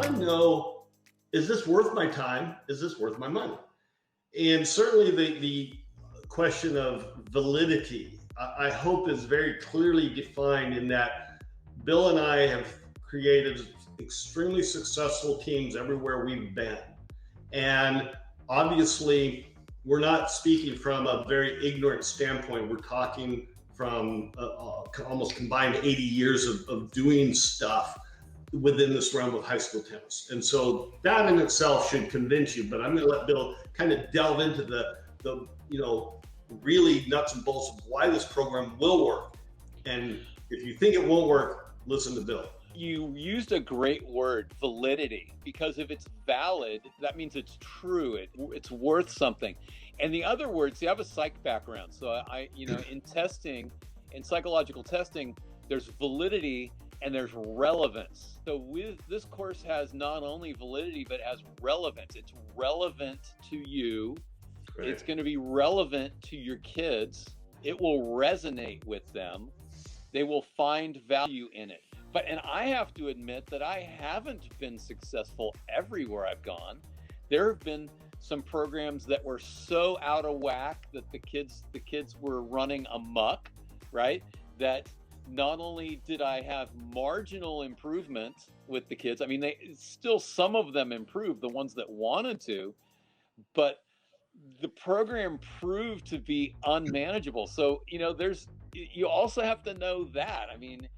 want to know, is this worth my time? Is this worth my money? And certainly the question of validity, I hope is very clearly defined in that Bill and I have created extremely successful teams everywhere we've been. And obviously, we're not speaking from a very ignorant standpoint. We're talking from almost combined 80 years of doing stuff within this realm of high school tennis. And so that in itself should convince you, but I'm going to let Bill kind of delve into the really nuts and bolts of why this program will work. And if you think it won't work, listen to Bill. You used a great word, validity, because if it's valid, that means it's true. It's worth something. And the other word, see, I have a psych background. So in testing, in psychological testing, there's validity and there's relevance. So with this course has not only validity, but it has relevance. It's relevant to you. Right. It's going to be relevant to your kids. It will resonate with them. They will find value in it. And I have to admit that I haven't been successful everywhere I've gone. There have been some programs that were so out of whack that the kids were running amok, right? That not only did I have marginal improvement with the kids, I mean, some of them improved, the ones that wanted to, but the program proved to be unmanageable. So, you also have to know that. I mean,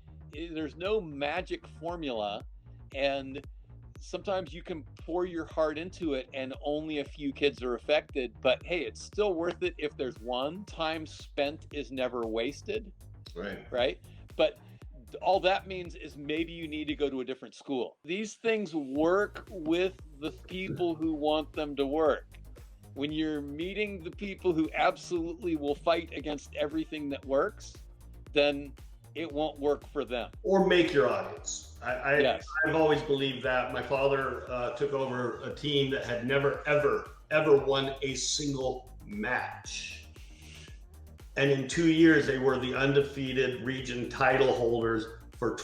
there's no magic formula, and sometimes you can pour your heart into it and only a few kids are affected, but hey, it's still worth it if there's one. Time spent is never wasted. Right? But all that means is maybe you need to go to a different school. These things work with the people who want them to work. When you're meeting the people who absolutely will fight against everything that works, then it won't work for them. Or make your audience. Yes. I've always believed that. My father took over a team that had never, ever won a single match. And in 2 years, they were the undefeated region title holders for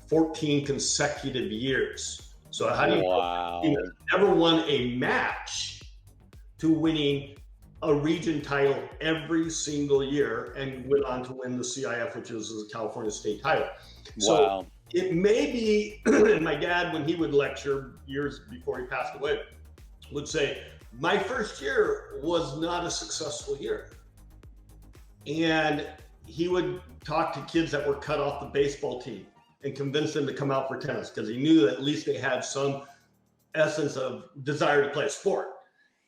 14 consecutive years. So how do you never won a match to winning a region title every single year and went on to win the CIF, which is the California State title. So it may be, and my dad, when he would lecture years before he passed away, would say, my first year was not a successful year. And he would talk to kids that were cut off the baseball team and convince them to come out for tennis because he knew that at least they had some essence of desire to play a sport.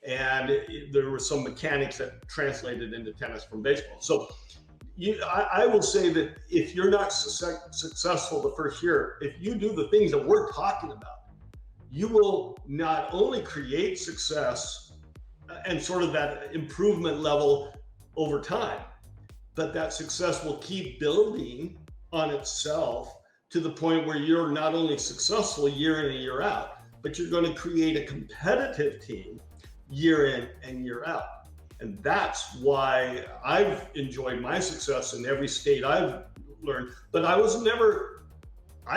And there were some mechanics that translated into tennis from baseball. So I will say that if you're not successful the first year, if you do the things that we're talking about, you will not only create success and sort of that improvement level over time, but that success will keep building on itself to the point where you're not only successful year in and year out, but you're going to create a competitive team year in and year out. And that's why I've enjoyed my success in every state I've learned. But I've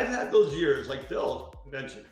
had those years, like Bill mentioned,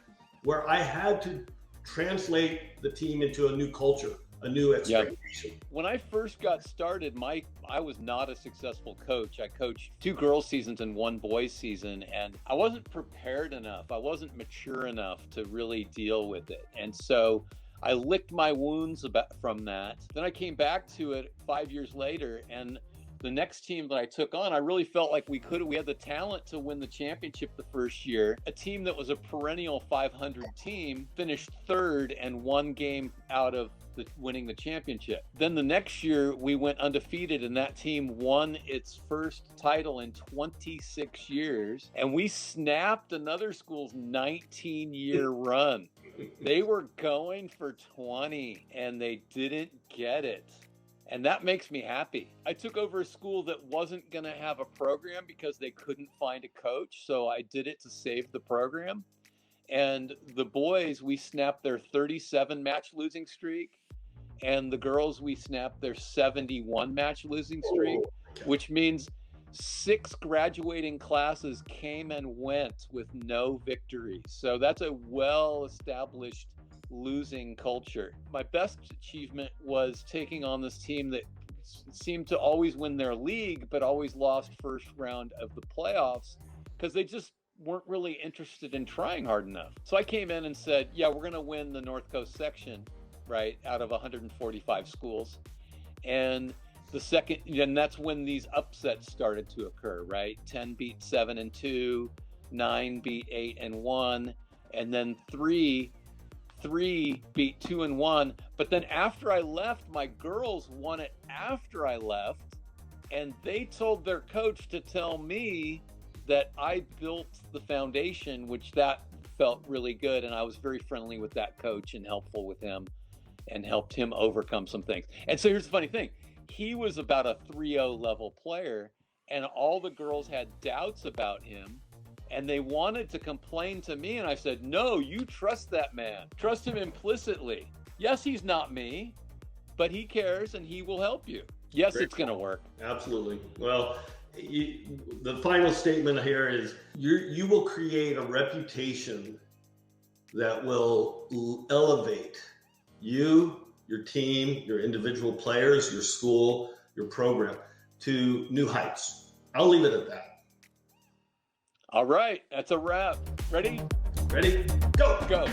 where I had to translate the team into a new culture, a new expectation. When I first got started, I was not a successful coach. I coached 2 girls seasons and 1 boys season, and I wasn't prepared enough. I wasn't mature enough to really deal with it. And so I licked my wounds from that. Then I came back to it 5 years later, and the next team that I took on, I really felt like we had the talent to win the championship the first year. A team that was a perennial 500 team finished 3rd and 1 game out of winning the championship. Then the next year we went undefeated, and that team won its first title in 26 years. And we snapped another school's 19-year run. They were going for 20 and they didn't get it. And that makes me happy. I took over a school that wasn't going to have a program because they couldn't find a coach. So I did it to save the program. And the boys, we snapped their 37 match losing streak. And the girls, we snapped their 71 match losing streak, which means 6 graduating classes came and went with no victory. So that's a well-established losing culture. My best achievement was taking on this team that seemed to always win their league, but always lost first round of the playoffs because they just weren't really interested in trying hard enough. So I came in and said, yeah, we're going to win the North Coast section, right, out of 145 schools. And that's when these upsets started to occur, right? 10 beat 7 and 2, 9 beat 8 and 1, and then 3 beat 2 and 1. But then after I left, my girls won it after I left, and they told their coach to tell me that I built the foundation, which that felt really good. And I was very friendly with that coach and helpful with him and helped him overcome some things. And so here's the funny thing. He was about a 3-0 level player, and all the girls had doubts about him, and they wanted to complain to me. And I said, no, you trust that man. Trust him implicitly. Yes, he's not me, but he cares and he will help you. Yes, it's going to work. Absolutely. Well, the final statement here is you will create a reputation that will elevate you, your team, your individual players, your school, your program to new heights. I'll leave it at that. All right. That's a wrap. Ready? Ready? Go. Go.